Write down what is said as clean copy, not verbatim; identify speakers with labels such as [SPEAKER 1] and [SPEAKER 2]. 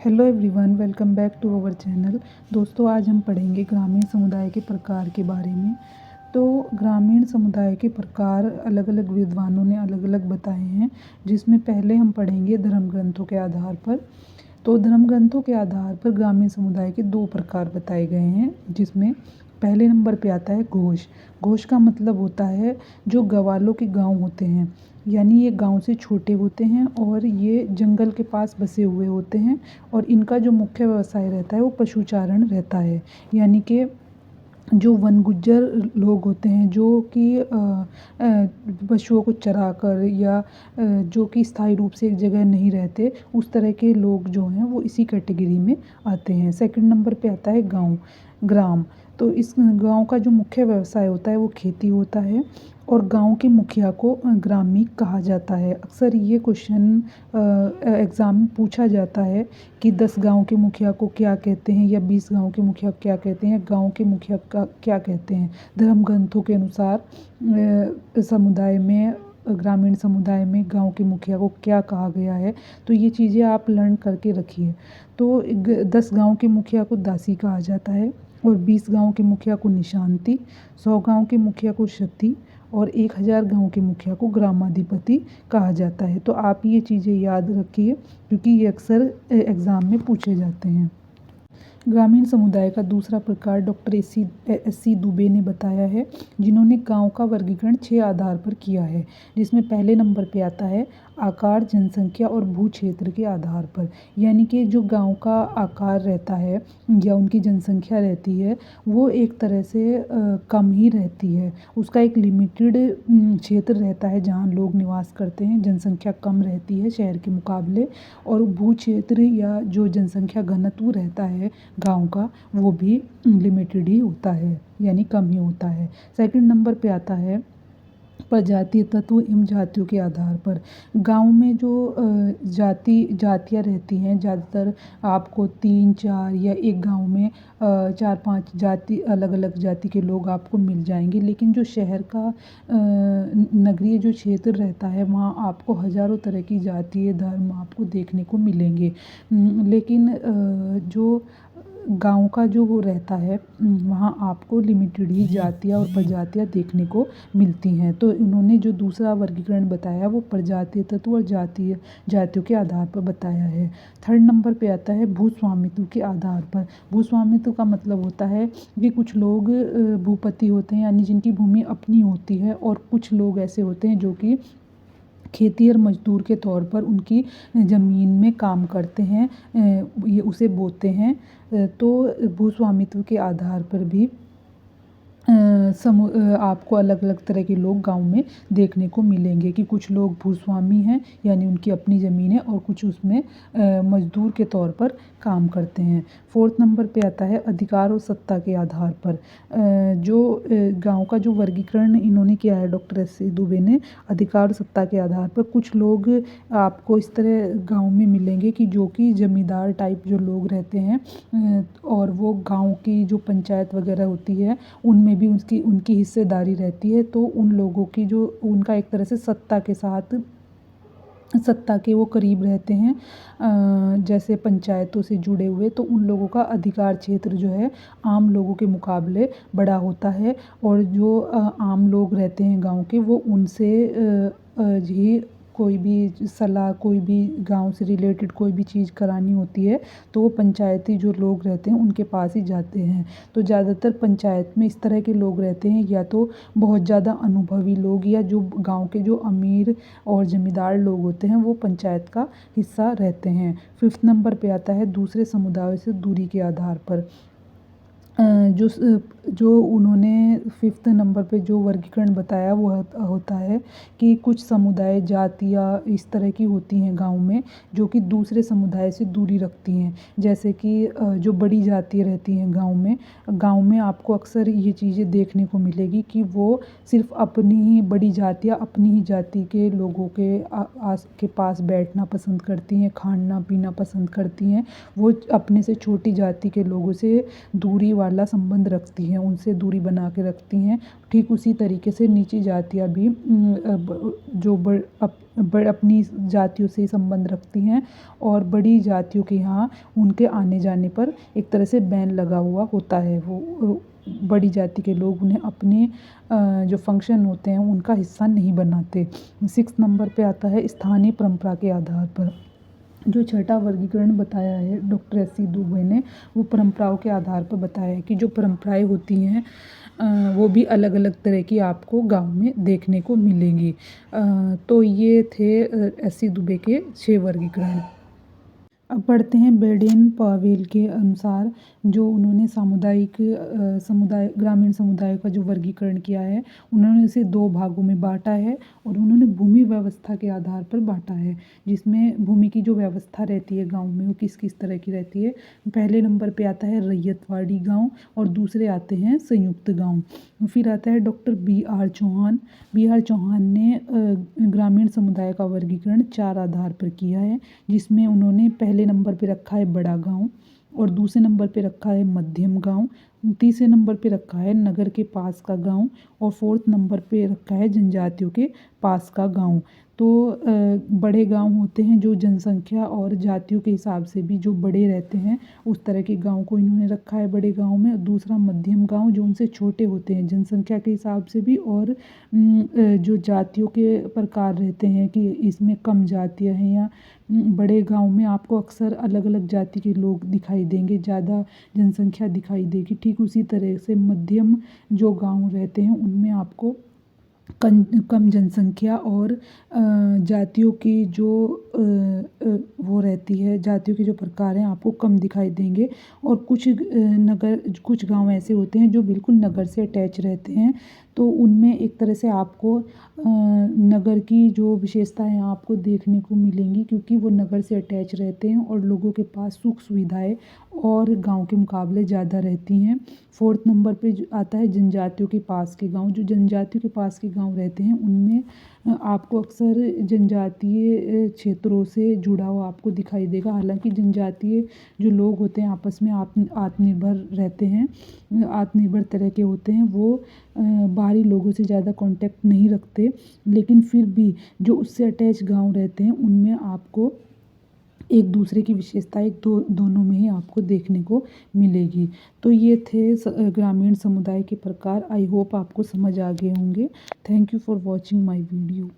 [SPEAKER 1] Hello everyone, welcome back to our channel. दोस्तों, आज हम पढ़ेंगे ग्रामीण समुदाय के प्रकार के बारे में। तो ग्रामीण समुदाय के प्रकार अलग अलग विद्वानों ने अलग अलग बताए हैं, जिसमें पहले हम पढ़ेंगे धर्म ग्रंथों के आधार पर। तो धर्म ग्रंथों के आधार पर ग्रामीण समुदाय के दो प्रकार बताए गए हैं, जिसमें पहले नंबर पे आता है घोष। घोष का मतलब होता है जो गवालों के गांव होते हैं, यानी ये गांव से छोटे होते हैं और ये जंगल के पास बसे हुए होते हैं। और इनका जो मुख्य व्यवसाय रहता है वो पशुचारण रहता है, यानी कि जो वन गुज्जर लोग होते हैं जो कि पशुओं को चरा कर या जो कि स्थायी रूप से एक जगह नहीं रहते, उस तरह के लोग जो हैं वो इसी कैटेगरी में आते हैं। सेकंड नंबर पे आता है ग्राम। तो इस गांव का जो मुख्य व्यवसाय होता है वो खेती होता है और गांव के मुखिया को ग्रामीण कहा जाता है। अक्सर ये क्वेश्चन एग्ज़ाम में पूछा जाता है कि 10 गांव के मुखिया को क्या कहते हैं या 20 गांव के मुखिया को क्या कहते हैं, गांव के मुखिया का क्या कहते हैं। धर्म ग्रंथों के अनुसार समुदाय में, ग्रामीण समुदाय में गांव के मुखिया को क्या कहा गया है, तो ये चीज़ें आप लर्न करके रखिए। तो 10 गांव के मुखिया को दासी कहा जाता है और 20 गांव के मुखिया को निशांती, 100 गांव के मुखिया को शती और 1000 गांव के मुखिया को ग्रामाधिपति कहा जाता है। तो आप ये चीज़ें याद रखिए, क्योंकि ये अक्सर एग्ज़ाम में पूछे जाते हैं। ग्रामीण समुदाय का दूसरा प्रकार डॉक्टर एस सी दुबे ने बताया है, जिन्होंने गांव का वर्गीकरण 6 आधार पर किया है, जिसमें पहले नंबर पे आता है आकार, जनसंख्या और भू क्षेत्र के आधार पर। यानी कि जो गांव का आकार रहता है या उनकी जनसंख्या रहती है वो एक तरह से कम ही रहती है। उसका एक लिमिटेड क्षेत्र रहता है जहां लोग निवास करते हैं, जनसंख्या कम रहती है शहर के मुकाबले। और भू क्षेत्र या जो जनसंख्या घनत्व रहता है गांव का, वो भी लिमिटेड ही होता है, यानी कम ही होता है। सेकंड नंबर पे आता है प्रजातीय तत्व एवं जातियों के आधार पर। गांव में जो जातियाँ रहती हैं, ज़्यादातर आपको 3-4 या एक गांव में 4-5 जाति, अलग अलग जाति के लोग आपको मिल जाएंगे। लेकिन जो शहर का नगरीय जो क्षेत्र रहता है, वहाँ आपको हज़ारों तरह की जातीय धर्म आपको देखने को मिलेंगे। लेकिन जो गांव का जो वो रहता है, वहाँ आपको लिमिटेड ही जातियाँ और प्रजातियाँ देखने को मिलती हैं। तो इन्होंने जो दूसरा वर्गीकरण बताया वो प्रजातीय तत्व और जातियों के आधार पर बताया है। थर्ड नंबर पे आता है भूस्वामित्व के आधार पर। भूस्वामित्व का मतलब होता है कि कुछ लोग भूपति होते हैं, यानी जिनकी भूमि अपनी होती है, और कुछ लोग ऐसे होते हैं जो कि खेती और मजदूर के तौर पर उनकी ज़मीन में काम करते हैं, ये उसे बोते हैं। तो भूस्वामित्व के आधार पर भी आपको अलग अलग तरह के लोग गांव में देखने को मिलेंगे कि कुछ लोग भूस्वामी हैं, यानी उनकी अपनी ज़मीन है, और कुछ उसमें मजदूर के तौर पर काम करते हैं। फोर्थ नंबर पे आता है अधिकार और सत्ता के आधार पर। जो गांव का जो वर्गीकरण इन्होंने किया है डॉक्टर एस.सी. दुबे ने, अधिकार और सत्ता के आधार पर, कुछ लोग आपको इस तरह गांव में मिलेंगे कि जो कि ज़मींदार टाइप जो लोग रहते हैं, और वो गांव की जो पंचायत वगैरह होती है उनमें भी उनकी हिस्सेदारी रहती है। तो उन लोगों की जो उनका एक तरह से सत्ता के वो करीब रहते हैं, जैसे पंचायतों से जुड़े हुए। तो उन लोगों का अधिकार क्षेत्र जो है आम लोगों के मुकाबले बड़ा होता है, और जो आम लोग रहते हैं गांव के, वो उनसे ही कोई भी सलाह, कोई भी गांव से रिलेटेड कोई भी चीज़ करानी होती है तो वो पंचायती जो लोग रहते हैं उनके पास ही जाते हैं। तो ज़्यादातर पंचायत में इस तरह के लोग रहते हैं, या तो बहुत ज़्यादा अनुभवी लोग, या जो गांव के जो अमीर और ज़मींदार लोग होते हैं वो पंचायत का हिस्सा रहते हैं। फिफ्थ नंबर पे आता है दूसरे समुदायों से दूरी के आधार पर। जो उन्होंने फिफ्थ नंबर पे जो वर्गीकरण बताया वो होता है कि कुछ समुदाय, जातियाँ इस तरह की होती हैं गांव में जो कि दूसरे समुदाय से दूरी रखती हैं। जैसे कि जो बड़ी जातियाँ रहती हैं गांव में आपको अक्सर ये चीज़ें देखने को मिलेगी कि वो सिर्फ अपनी ही बड़ी जातियाँ अपनी ही जाति के लोगों के पास बैठना पसंद करती हैं, खाना पीना पसंद करती हैं। वो अपने से छोटी जाति के लोगों से दूरी वाला संबंध रखती हैं, उनसे दूरी बना के रखती हैं। ठीक उसी तरीके से नीची जातियाँ भी जो अपनी जातियों से संबंध रखती हैं और बड़ी जातियों के यहाँ उनके आने जाने पर एक तरह से बैन लगा हुआ होता है। वो बड़ी जाति के लोग उन्हें अपने जो फंक्शन होते हैं उनका हिस्सा नहीं बनाते। 6 नंबर पे आता है स्थानीय परंपरा के आधार पर। जो छठा वर्गीकरण बताया है डॉक्टर एस सी दुबे ने, वो परंपराओं के आधार पर बताया है कि जो परंपराएं होती हैं वो भी अलग अलग तरह की आपको गांव में देखने को मिलेंगी। तो ये थे एस सी दुबे के 6 वर्गीकरण। अब पढ़ते हैं बेडेन पावेल के अनुसार जो उन्होंने ग्रामीण समुदाय का जो वर्गीकरण किया है, उन्होंने इसे 2 भागों में बांटा है और उन्होंने भूमि व्यवस्था के आधार पर बांटा है, जिसमें भूमि की जो व्यवस्था रहती है गांव में वो किस किस तरह की रहती है। पहले नंबर पे आता है रैयतवाड़ी गांव और दूसरे आते हैं संयुक्त गांव। फिर आता है डॉक्टर बी आर चौहान ने ग्रामीण समुदाय का वर्गीकरण 4 आधार पर किया है, जिसमें उन्होंने पहले नंबर पे रखा है बड़ा गांव और दूसरे नंबर पे रखा है मध्यम गांव, तीसरे नंबर पे रखा है नगर के पास का गांव और 4th नंबर पे रखा है जनजातियों के पास का गांव। तो बड़े गांव होते हैं जो जनसंख्या और जातियों के हिसाब से भी जो बड़े रहते हैं, उस तरह के गांव को इन्होंने रखा है बड़े गांव में। और दूसरा मध्यम गांव जो उनसे छोटे होते हैं जनसंख्या के हिसाब से भी और जो जातियों के प्रकार रहते हैं कि इसमें कम जातियाँ हैं या बड़े गांव में आपको अक्सर अलग अलग जाति के लोग दिखाई देंगे, ज़्यादा जनसंख्या दिखाई देगी। ठीक उसी तरह से मध्यम जो गांव रहते हैं उनमें आपको कम जनसंख्या और जातियों की जो वो रहती है, जातियों के जो प्रकार हैं आपको कम दिखाई देंगे। और कुछ गांव ऐसे होते हैं जो बिल्कुल नगर से अटैच रहते हैं, तो उनमें एक तरह से आपको नगर की जो विशेषताएं आपको देखने को मिलेंगी, क्योंकि वो नगर से अटैच रहते हैं और लोगों के पास सुख सुविधाएं और गांव के मुकाबले ज़्यादा रहती हैं। 4th नंबर पे जो आता है जनजातियों के पास के गांव। जो जनजातियों के पास के गांव रहते हैं उनमें आपको अक्सर जनजातीय क्षेत्रों से जुड़ा हुआ आपको दिखाई देगा। हालांकि जनजातीय जो लोग होते हैं आपस में आत्मनिर्भर रहते हैं, आत्मनिर्भर तरह के होते हैं, वो बाहरी लोगों से ज़्यादा कांटेक्ट नहीं रखते, लेकिन फिर भी जो उससे अटैच गांव रहते हैं उनमें आपको एक दूसरे की विशेषता दोनों में ही आपको देखने को मिलेगी। तो ये थे ग्रामीण समुदाय के प्रकार। आई होप आपको समझ आ गए होंगे। Thank you for watching my video.